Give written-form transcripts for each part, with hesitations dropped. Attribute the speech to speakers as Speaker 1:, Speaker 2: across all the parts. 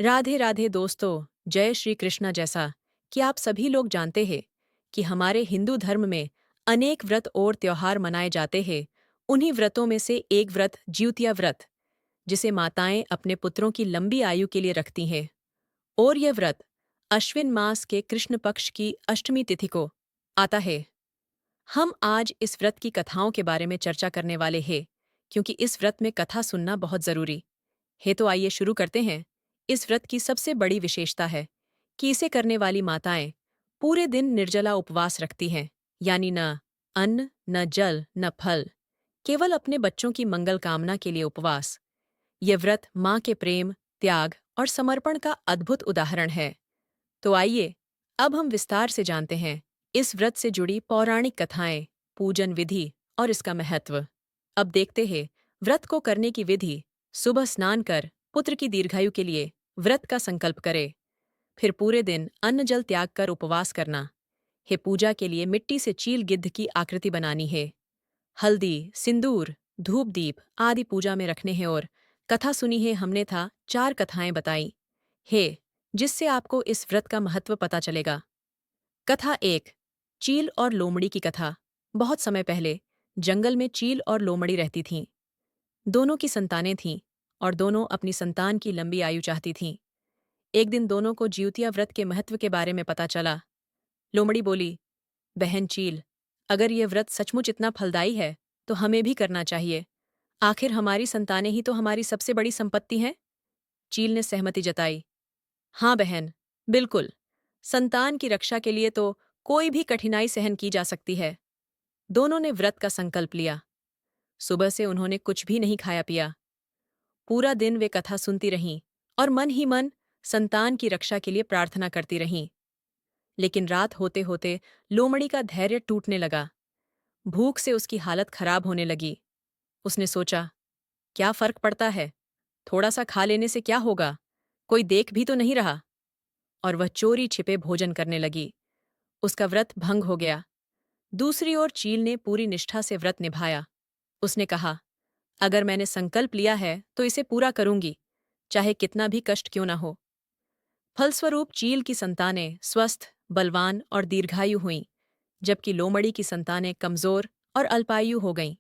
Speaker 1: राधे राधे दोस्तों। जय श्री कृष्णा। जैसा कि आप सभी लोग जानते हैं कि हमारे हिंदू धर्म में अनेक व्रत और त्योहार मनाए जाते हैं। उन्हीं व्रतों में से एक व्रत ज्यूतिया व्रत, जिसे माताएं अपने पुत्रों की लंबी आयु के लिए रखती हैं। और यह व्रत अश्विन मास के कृष्ण पक्ष की अष्टमी तिथि को आता है। हम आज इस व्रत की कथाओं के बारे में चर्चा करने वाले हैं, क्योंकि इस व्रत में कथा सुनना बहुत जरूरी है। तो आइए शुरू करते हैं। इस व्रत की सबसे बड़ी विशेषता है कि इसे करने वाली माताएं पूरे दिन निर्जला उपवास रखती हैं, यानी न अन्न, न जल, न फल, केवल अपने बच्चों की मंगल कामना के लिए उपवास। यह व्रत माँ के प्रेम, त्याग और समर्पण का अद्भुत उदाहरण है। तो आइए अब हम विस्तार से जानते हैं इस व्रत से जुड़ी पौराणिक कथाएं, पूजन विधि और इसका महत्व। अब देखते हैं व्रत को करने की विधि। सुबह स्नान कर पुत्र की दीर्घायु के लिए व्रत का संकल्प करे। फिर पूरे दिन अन्न जल त्याग कर उपवास करना है। पूजा के लिए मिट्टी से चील गिद्ध की आकृति बनानी है। हल्दी, सिंदूर, धूप दीप आदि पूजा में रखने हैं। और कथा सुनी है हमने था 4 कथाएं बताई है, जिससे आपको इस व्रत का महत्व पता चलेगा। कथा 1। चील और लोमड़ी की कथा। बहुत समय पहले जंगल में चील और लोमड़ी रहती थीं। दोनों की संतानें थीं और दोनों अपनी संतान की लंबी आयु चाहती थीं। एक दिन दोनों को ज्यूतिया व्रत के महत्व के बारे में पता चला। लोमड़ी बोली, बहन चील, अगर ये व्रत सचमुच इतना फलदायी है तो हमें भी करना चाहिए। आखिर हमारी संतानें ही तो हमारी सबसे बड़ी संपत्ति हैं। चील ने सहमति जताई। हाँ बहन, बिल्कुल। संतान की रक्षा के लिए तो कोई भी कठिनाई सहन की जा सकती है। दोनों ने व्रत का संकल्प लिया। सुबह से उन्होंने कुछ भी नहीं खाया पिया। पूरा दिन वे कथा सुनती रहीं और मन ही मन संतान की रक्षा के लिए प्रार्थना करती रहीं। लेकिन रात होते होते लोमड़ी का धैर्य टूटने लगा। भूख से उसकी हालत खराब होने लगी। उसने सोचा, क्या फर्क पड़ता है, थोड़ा सा खा लेने से क्या होगा, कोई देख भी तो नहीं रहा। और वह चोरी छिपे भोजन करने लगी। उसका व्रत भंग हो गया। दूसरी ओर चील ने पूरी निष्ठा से व्रत निभाया। उसने कहा, अगर मैंने संकल्प लिया है तो इसे पूरा करूंगी, चाहे कितना भी कष्ट क्यों न हो। फलस्वरूप चील की संतानें स्वस्थ, बलवान और दीर्घायु हुईं, जबकि लोमड़ी की संतानें कमजोर और अल्पायु हो गईं।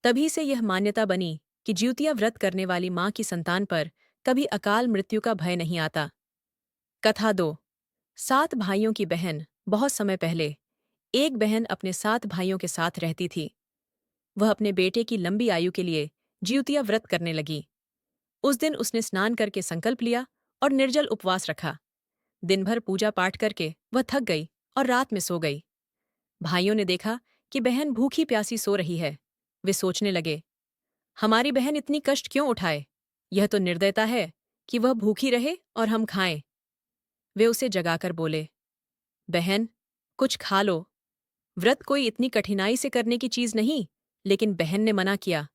Speaker 1: तभी से यह मान्यता बनी कि ज्यूतिया व्रत करने वाली माँ की संतान पर कभी अकाल मृत्यु का भय नहीं आता। कथा 2। 7 भाइयों की बहन। बहुत समय पहले एक बहन अपने 7 भाइयों के साथ रहती थी। वह अपने बेटे की लंबी आयु के लिए ज्यूतिया व्रत करने लगी। उस दिन उसने स्नान करके संकल्प लिया और निर्जल उपवास रखा। दिन भर पूजा पाठ करके वह थक गई और रात में सो गई। भाइयों ने देखा कि बहन भूखी प्यासी सो रही है। वे सोचने लगे, हमारी बहन इतनी कष्ट क्यों उठाए, यह तो निर्दयता है कि वह भूखी रहे और हम खाएं। वे उसे जगाकर बोले, बहन, कुछ खा लो। व्रत कोई इतनी कठिनाई से करने की चीज नहीं। लेकिन बहन ने मना किया,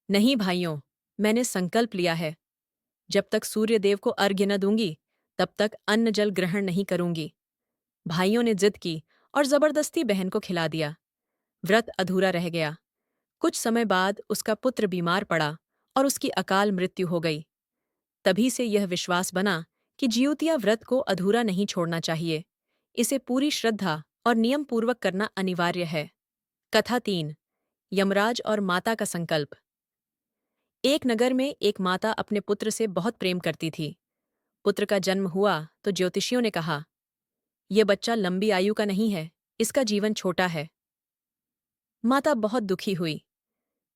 Speaker 1: नहीं भाइयों, मैंने संकल्प लिया है। जब तक सूर्य देव को अर्घ्य न दूंगी तब तक अन्न जल ग्रहण नहीं करूंगी। भाइयों ने जिद की और जबरदस्ती बहन को खिला दिया। व्रत अधूरा रह गया। कुछ समय बाद उसका पुत्र बीमार पड़ा और उसकी अकाल मृत्यु हो गई। तभी से यह विश्वास बना कि ज्यूतिया व्रत को अधूरा नहीं छोड़ना चाहिए। इसे पूरी श्रद्धा और नियम पूर्वक करना अनिवार्य है। कथा 3। यमराज और माता का संकल्प। एक नगर में एक माता अपने पुत्र से बहुत प्रेम करती थी। पुत्र का जन्म हुआ तो ज्योतिषियों ने कहा, यह बच्चा लंबी आयु का नहीं है, इसका जीवन छोटा है। माता बहुत दुखी हुई।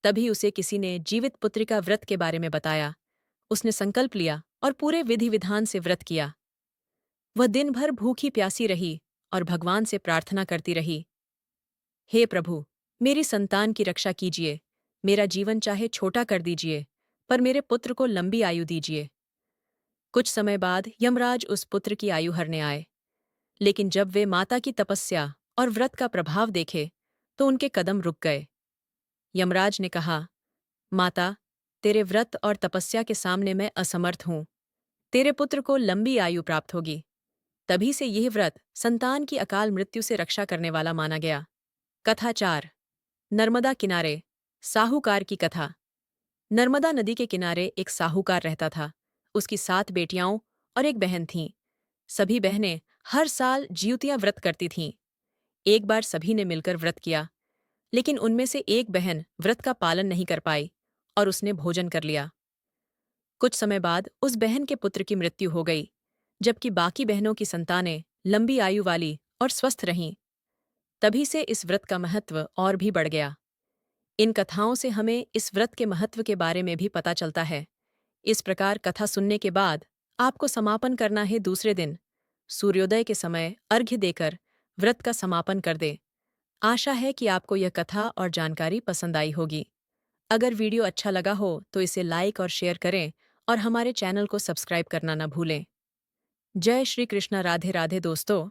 Speaker 1: तभी उसे किसी ने जीवित पुत्रिका व्रत के बारे में बताया। उसने संकल्प लिया और पूरे विधि विधान से व्रत किया। वह दिन भर भूखी प्यासी रही और भगवान से प्रार्थना करती रही, हे प्रभु, मेरी संतान की रक्षा कीजिए। मेरा जीवन चाहे छोटा कर दीजिए, पर मेरे पुत्र को लंबी आयु दीजिए। कुछ समय बाद यमराज उस पुत्र की आयु हरने आए। लेकिन जब वे माता की तपस्या और व्रत का प्रभाव देखे तो उनके कदम रुक गए। यमराज ने कहा, माता, तेरे व्रत और तपस्या के सामने मैं असमर्थ हूं। तेरे पुत्र को लंबी आयु प्राप्त होगी। तभी से यह व्रत संतान की अकाल मृत्यु से रक्षा करने वाला माना गया। कथा 4। नर्मदा किनारे साहूकार की कथा। नर्मदा नदी के किनारे एक साहूकार रहता था उसकी 7 बेटियां और एक बहन थीं। सभी बहनें हर साल ज्योतियां व्रत करती थीं। एक बार सभी ने मिलकर व्रत किया, लेकिन उनमें से एक बहन व्रत का पालन नहीं कर पाई और उसने भोजन कर लिया। कुछ समय बाद उस बहन के पुत्र की मृत्यु हो गई, जबकि बाकी बहनों की संतानें लंबी आयु वाली और स्वस्थ रहीं। तभी से इस व्रत का महत्व और भी बढ़ गया। इन कथाओं से हमें इस व्रत के महत्व के बारे में भी पता चलता है। इस प्रकार कथा सुनने के बाद आपको समापन करना है दूसरे दिन। सूर्योदय के समय अर्घ्य देकर व्रत का समापन कर दे। आशा है कि आपको यह कथा और जानकारी पसंद आई होगी। अगर वीडियो अच्छा लगा हो तो इसे लाइक और शेयर करें और हमारे चैनल को सब्सक्राइब करना न भूलें। जय श्री कृष्ण। राधे राधे दोस्तों।